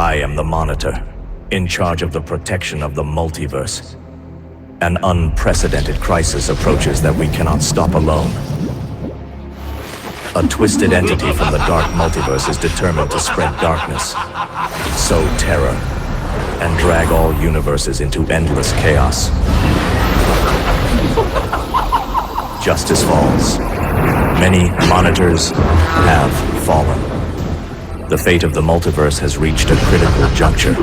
I am the Monitor, in charge of the protection of the multiverse. An unprecedented crisis approaches that we cannot stop alone. A twisted entity from the dark multiverse is determined to spread darkness, sow terror, and drag all universes into endless chaos. Justice falls. Many monitors have fallen. The fate of the multiverse has reached a critical juncture.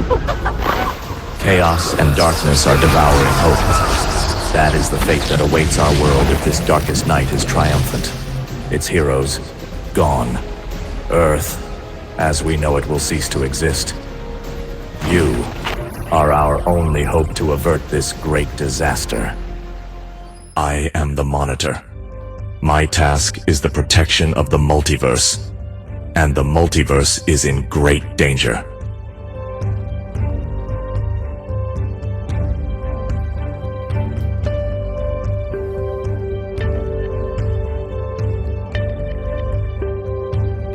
Chaos and darkness are devouring hope. That is the fate that awaits our world if this darkest night is triumphant. Its heroes, gone. Earth, as we know it, will cease to exist. You are our only hope to avert this great disaster. I am the Monitor. My task is the protection of the multiverse, and the multiverse is in great danger.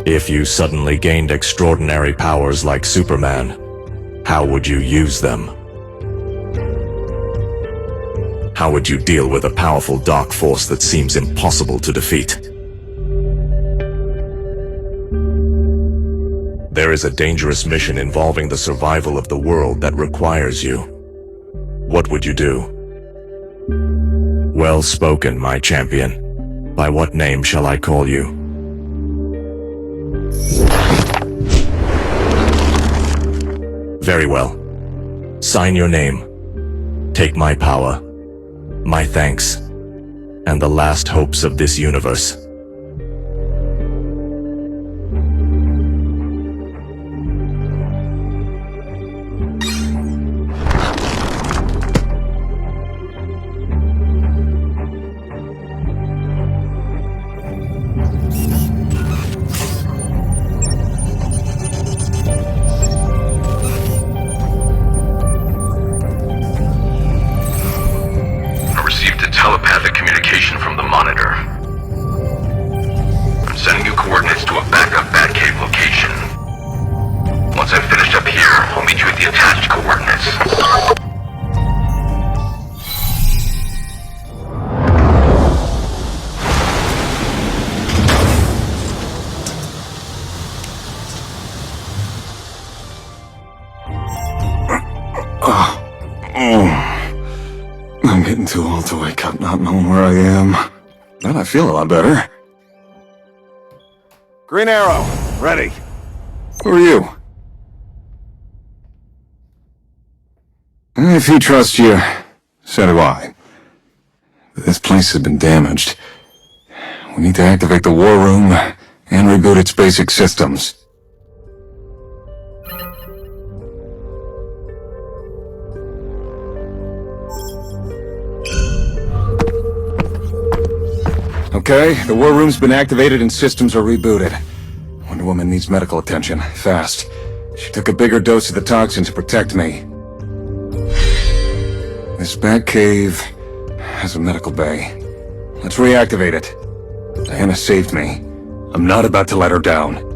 If you suddenly gained extraordinary powers like Superman, how would you use them? How would you deal with a powerful dark force that seems impossible to defeat? There is a dangerous mission involving the survival of the world that requires you. What would you do? Well spoken, my champion. By what name shall I call you? Very well. Sign your name. Take my power, my thanks, and the last hopes of this universe. Telepathic communication from the Monitor. I'm sending you coordinates to a backup Batcave location. Once I've finished up here, I'll meet you at the attached coordinates. I'm getting too old to wake up not knowing where I am. Then I feel a lot better. Green Arrow, ready. Who are you? If you trust you, so do I. This place has been damaged. We need to activate the war room and reboot its basic systems. Okay, the war room's been activated and systems are rebooted. Wonder Woman needs medical attention, fast. She took a bigger dose of the toxin to protect me. This Batcave has a medical bay. Let's reactivate it. Diana saved me. I'm not about to let her down.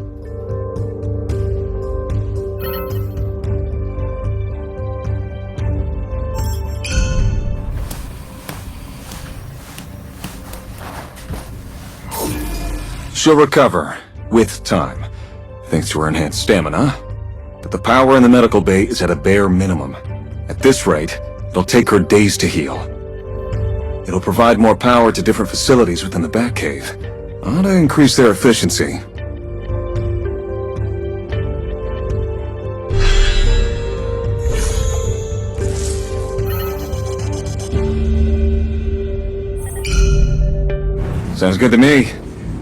She'll recover, with time, thanks to her enhanced stamina. But the power in the medical bay is at a bare minimum. At this rate, it'll take her days to heal. It'll provide more power to different facilities within the Batcave. Ought to increase their efficiency. Sounds good to me.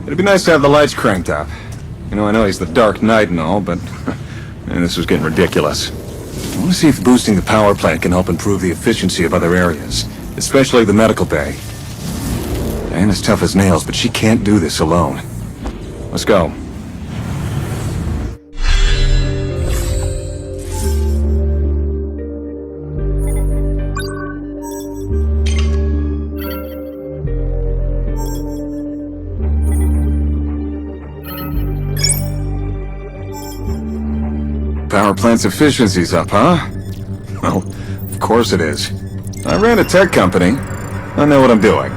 It'd be nice to have the lights cranked up. You know, I know he's the Dark Knight and all, but man, this was getting ridiculous. I want to see if boosting the power plant can help improve the efficiency of other areas, especially the medical bay. Diana's tough as nails, but she can't do this alone. Let's go. power plant's efficiency's up, huh? Well, of course it is. I ran a tech company. I know what I'm doing.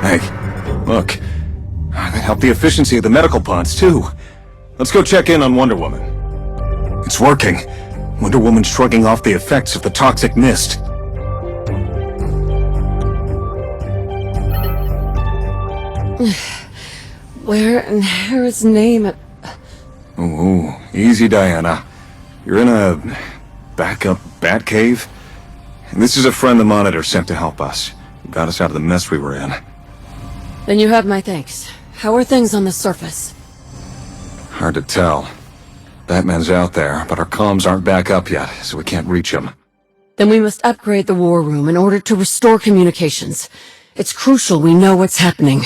Hey, look. They help the efficiency of the medical pods, too. Let's go check in on Wonder Woman. It's working. Wonder Woman's shrugging off the effects of the toxic mist. Where in Hera's name? Ooh, easy, Diana. You're in a backup Batcave? This is a friend the Monitor sent to help us. He got us out of the mess we were in. Then you have my thanks. How are things on the surface? Hard to tell. Batman's out there, but our comms aren't back up yet, so we can't reach him. Then we must upgrade the war room in order to restore communications. It's crucial we know what's happening.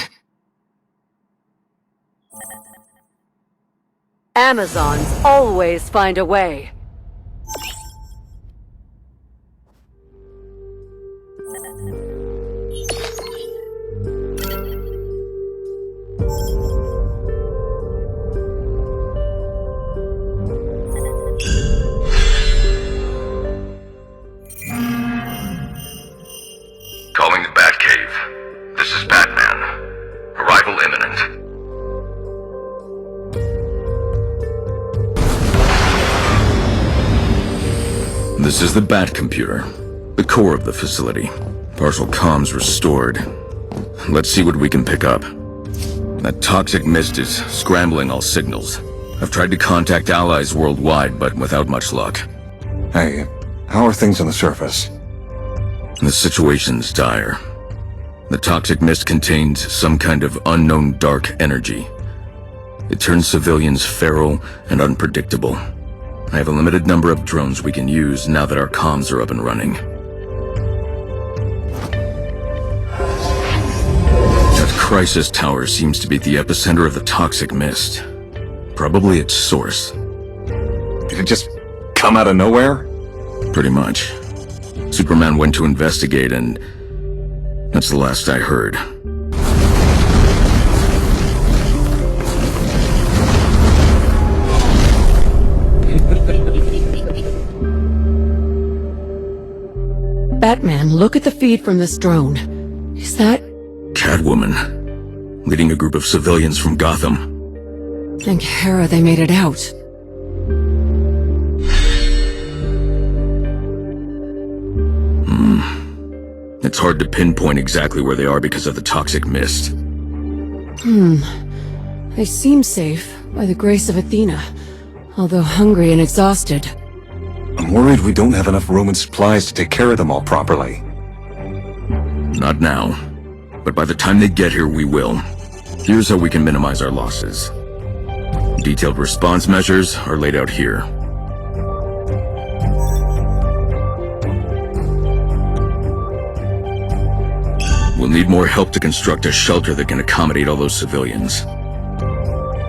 Amazons always find a way. Calling the Batcave. This is Batman. Arrival imminent. This is the Bat computer, the core of the facility. Partial comms restored. Let's see what we can pick up. That toxic mist is scrambling all signals. I've tried to contact allies worldwide, but without much luck. Hey, how are things on the surface? The situation's dire. The toxic mist contains some kind of unknown dark energy. It turns civilians feral and unpredictable. I have a limited number of drones we can use now that our comms are up and running. That crisis tower seems to be the epicenter of the toxic mist. Probably its source. Did it just come out of nowhere? Pretty much. Superman went to investigate and that's the last I heard. Batman, look at the feed from this drone. Is that... Catwoman, leading a group of civilians from Gotham. Thank Hera they made it out. It's hard to pinpoint exactly where they are because of the toxic mist. They seem safe, by the grace of Athena, although hungry and exhausted. I'm worried we don't have enough room and supplies to take care of them all properly. Not now, but by the time they get here, we will. Here's how we can minimize our losses. Detailed response measures are laid out here. We'll need more help to construct a shelter that can accommodate all those civilians.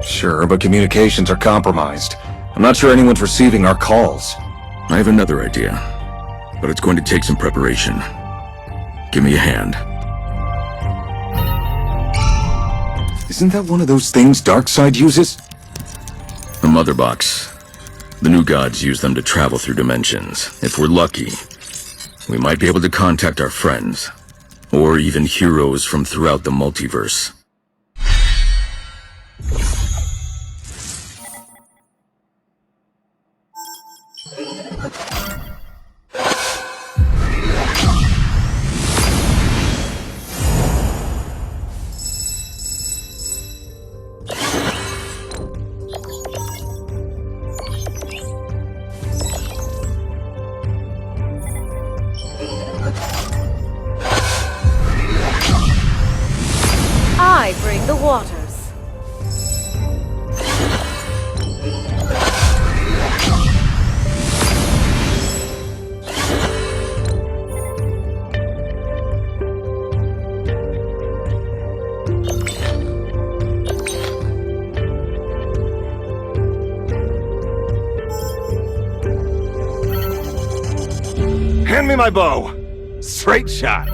Sure, but communications are compromised. I'm not sure anyone's receiving our calls. I have another idea, but it's going to take some preparation. Give me a hand. Isn't that one of those things Darkseid uses? A mother box. The new gods use them to travel through dimensions. If we're lucky, we might be able to contact our friends, or even heroes from throughout the multiverse. I bring the waters. Hand me my bow! Straight shot!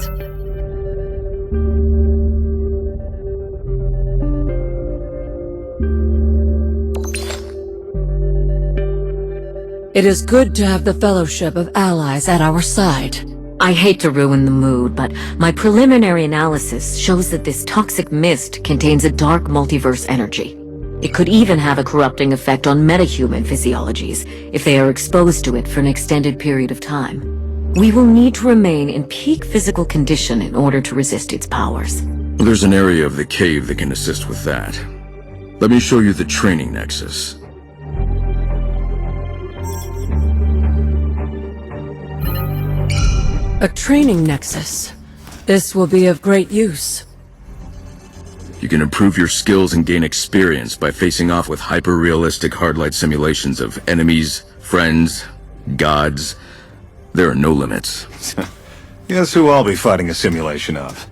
It is good to have the Fellowship of Allies at our side. I hate to ruin the mood, but my preliminary analysis shows that this toxic mist contains a dark multiverse energy. It could even have a corrupting effect on metahuman physiologies if they are exposed to it for an extended period of time. We will need to remain in peak physical condition in order to resist its powers. There's an area of the cave that can assist with that. Let me show you the training nexus. A training nexus. This will be of great use. You can improve your skills and gain experience by facing off with hyper-realistic hardlight simulations of enemies, friends, gods. There are no limits. Guess who I'll be fighting a simulation of?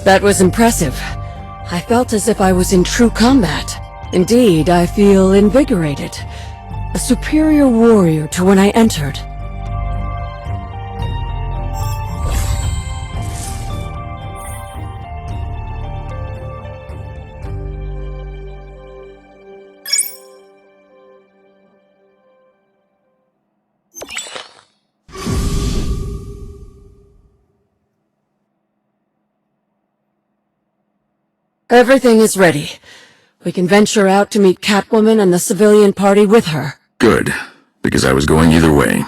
That was impressive. I felt as if I was in true combat. Indeed, I feel invigorated. A superior warrior to when I entered. Everything is ready. We can venture out to meet Catwoman and the civilian party with her. Good, because I was going either way.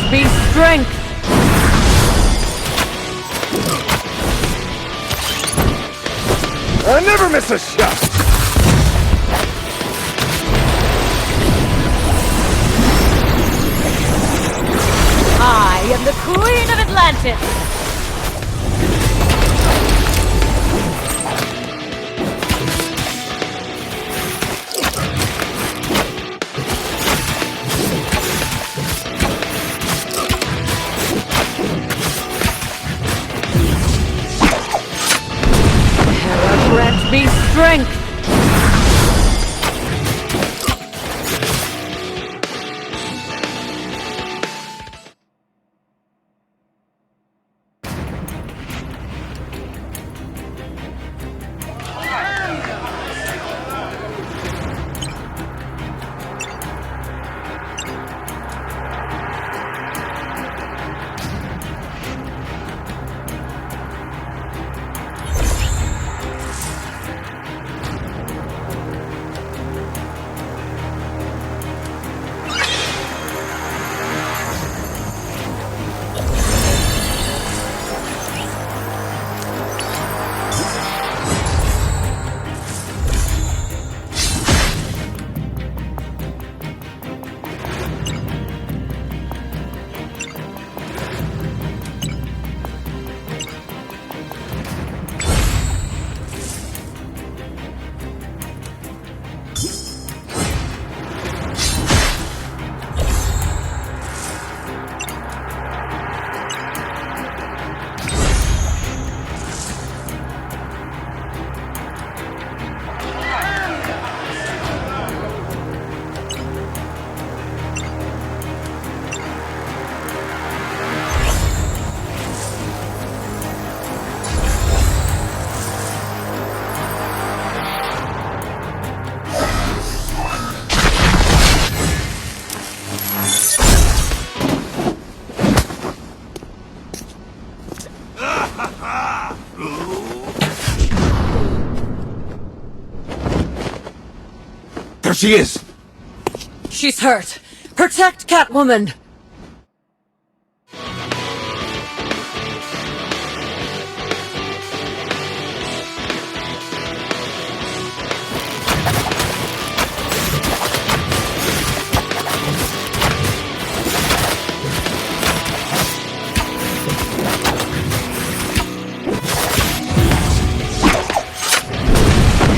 Be strength! I never miss a shot! I am the Queen of Atlantis! Be strength! she is! She's hurt. Protect Catwoman!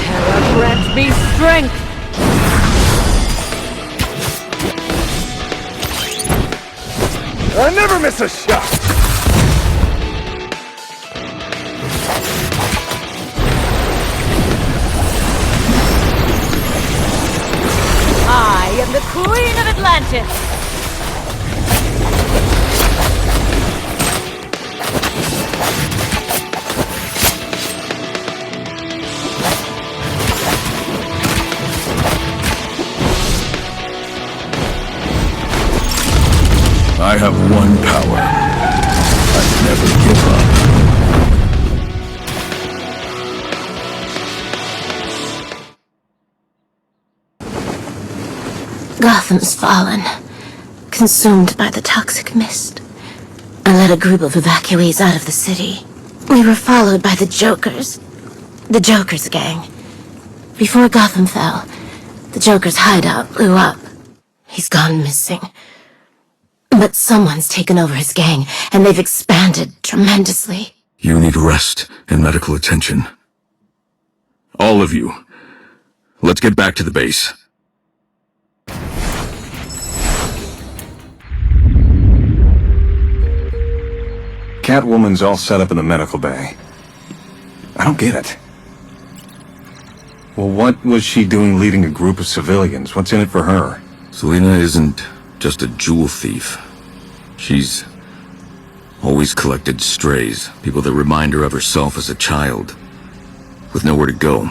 Terror grant me strength! I never miss a shot! I am the Queen of Atlantis! I have one power. I never give up. Gotham's fallen, consumed by the toxic mist. I led a group of evacuees out of the city. We were followed by the Jokers gang. Before Gotham fell, the Joker's hideout blew up. He's gone missing. But someone's taken over his gang, and they've expanded tremendously. You need rest and medical attention. All of you. Let's get back to the base. Catwoman's all set up in the medical bay. I don't get it. Well, what was she doing leading a group of civilians? What's in it for her? Selina isn't just a jewel thief. She's always collected strays, people that remind her of herself as a child, with nowhere to go.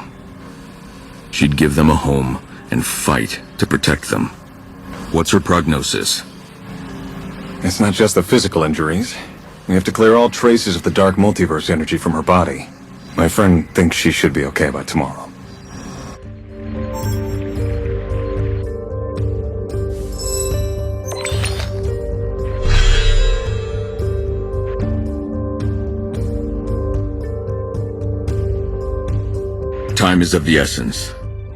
She'd give them a home and fight to protect them. What's her prognosis? It's not just the physical injuries. We have to clear all traces of the dark multiverse energy from her body. My friend thinks she should be okay by tomorrow. Time is of the essence.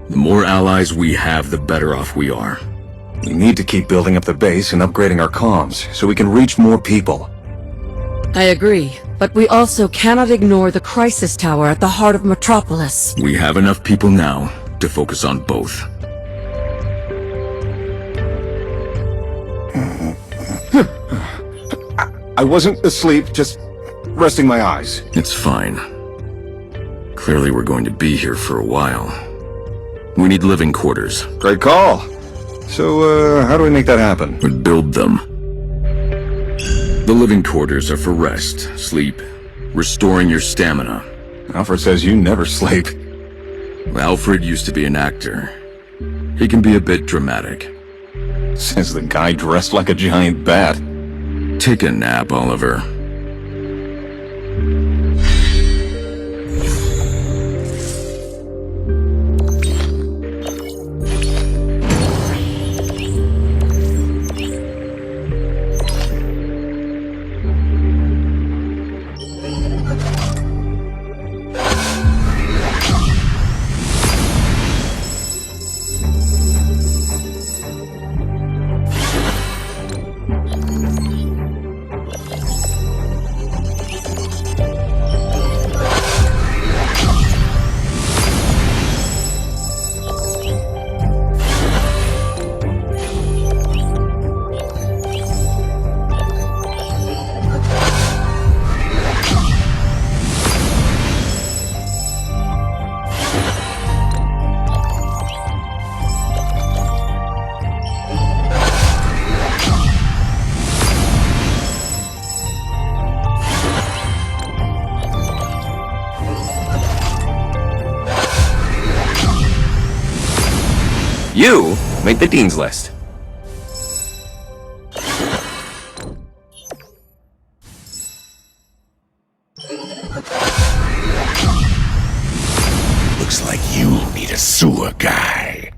The more allies we have, the better off we are. We need to keep building up the base and upgrading our comms, so we can reach more people. I agree, but we also cannot ignore the crisis tower at the heart of Metropolis. We have enough people now to focus on both. I wasn't asleep, just resting my eyes. It's fine. Clearly we're going to be here for a while. We need living quarters. Great call. So, how do we make that happen? We build them. The living quarters are for rest, sleep, restoring your stamina. Alfred says you never sleep. Alfred used to be an actor. He can be a bit dramatic. Says the guy dressed like a giant bat. Take a nap, Oliver. You made the Dean's List. Looks like you need a sewer guy.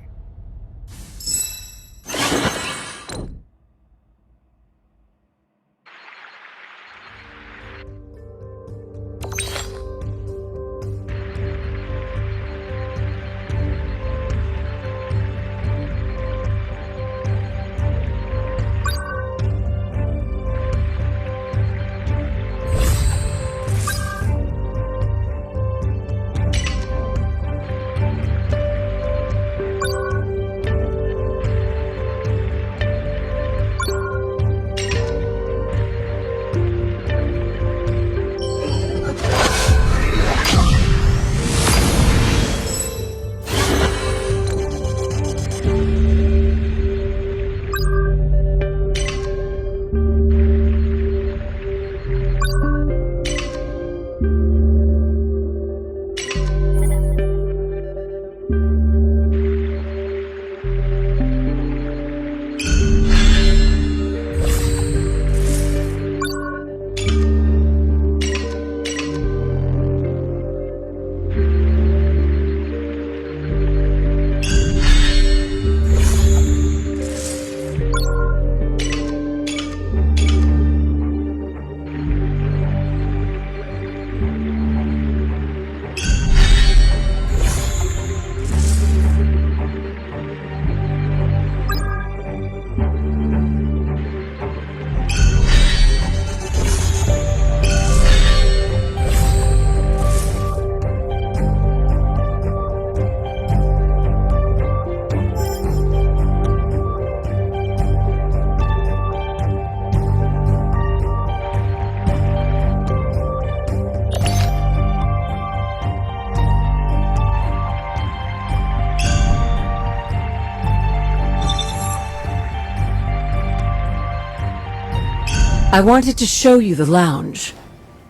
I wanted to show you the lounge.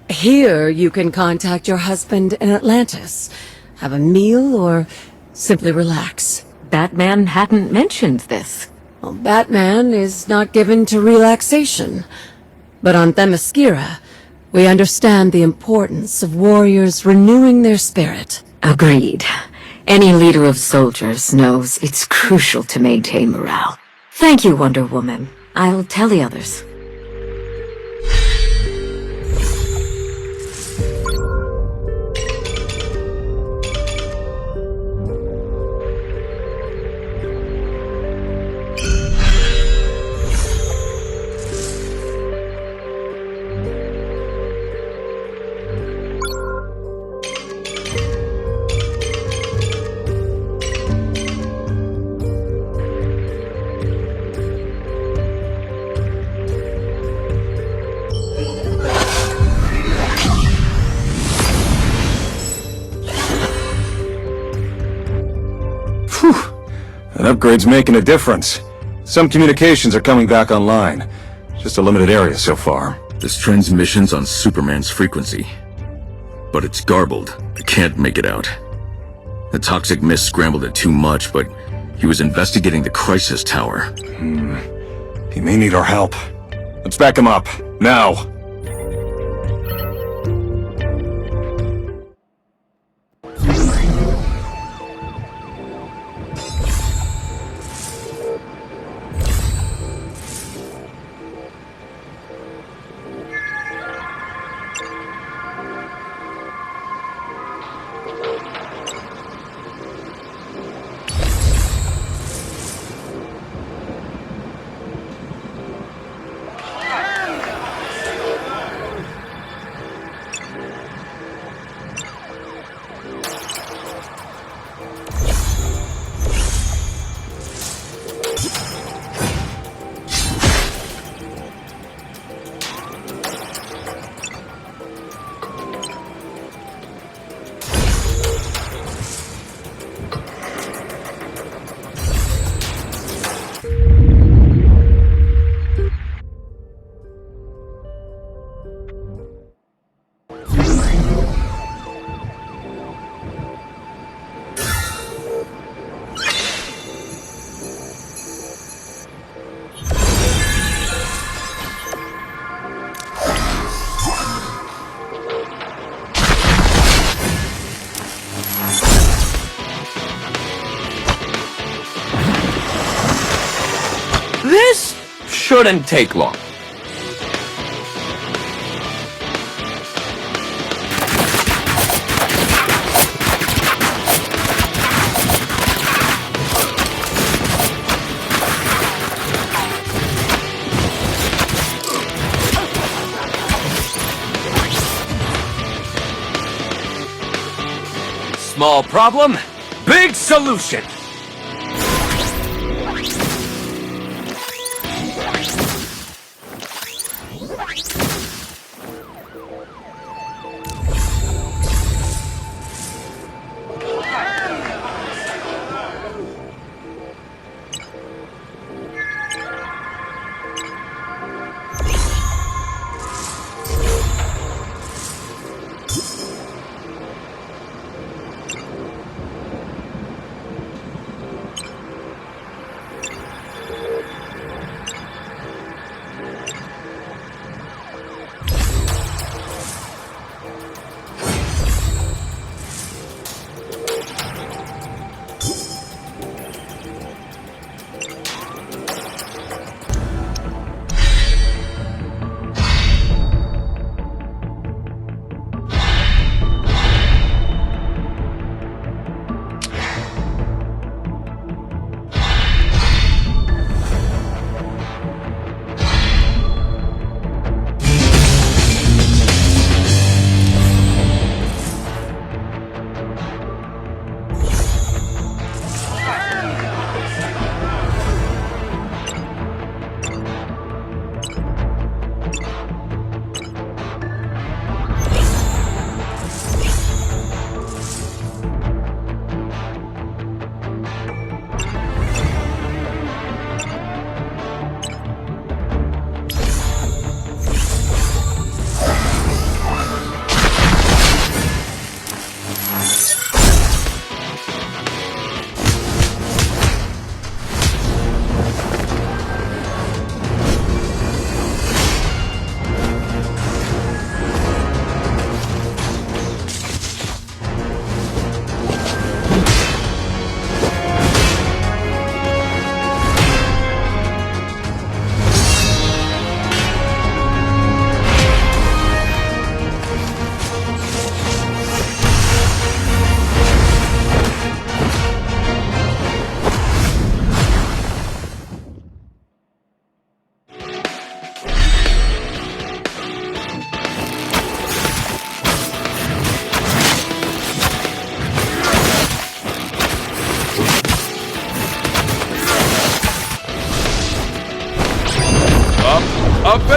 Here, you can contact your husband in Atlantis, have a meal, or simply relax. Batman hadn't mentioned this. Well, Batman is not given to relaxation. But on Themyscira, we understand the importance of warriors renewing their spirit. Agreed. Any leader of soldiers knows it's crucial to maintain morale. Thank you, Wonder Woman. I'll tell the others. That upgrade's making a difference. Some communications are coming back online. Just a limited area so far. This transmission's on Superman's frequency. But it's garbled. I can't make it out. The toxic mist scrambled it too much, but he was investigating the crisis tower. He may need our help. Let's back him up. Now! This shouldn't take long. Small problem, big solution.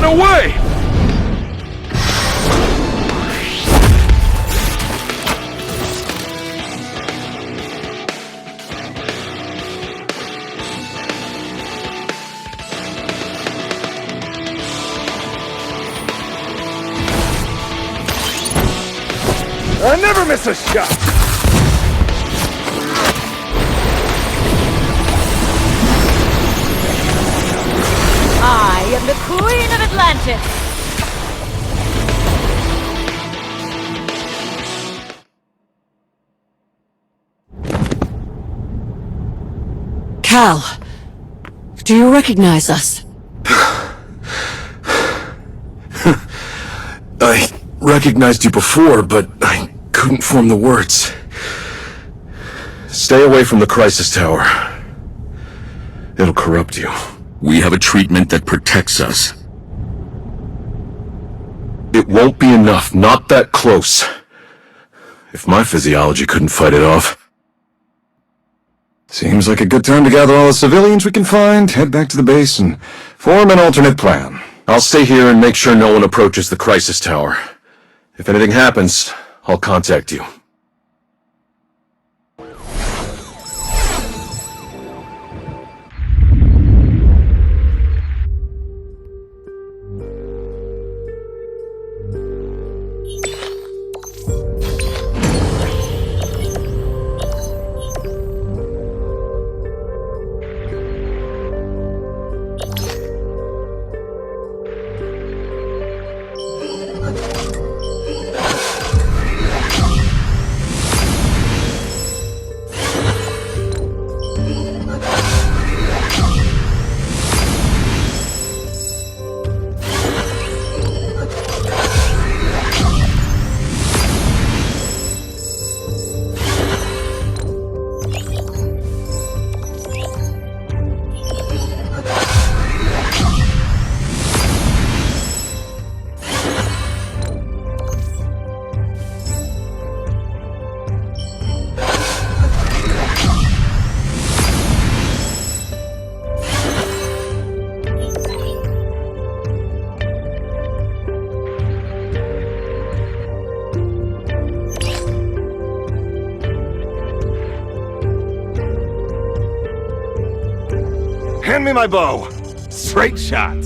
away! I never miss a shot! I am the Queen of Atlantis! Cal, do you recognize us? I recognized you before, but I couldn't form the words. Stay away from the crisis tower. It'll corrupt you. We have a treatment that protects us. It won't be enough, not that close. If my physiology couldn't fight it off. Seems like a good time to gather all the civilians we can find, head back to the base, and form an alternate plan. I'll stay here and make sure no one approaches the crisis tower. If anything happens, I'll contact you. Hand me my bow. Straight shot.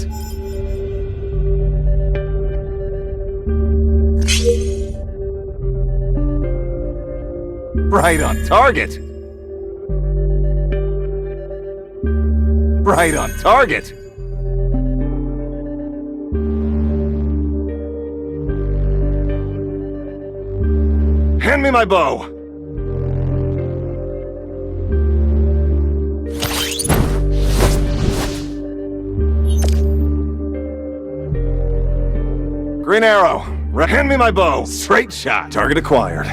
Right on target. Right on target. Hand me my bow. Green arrow. Hand me my bow. Straight shot. Target acquired.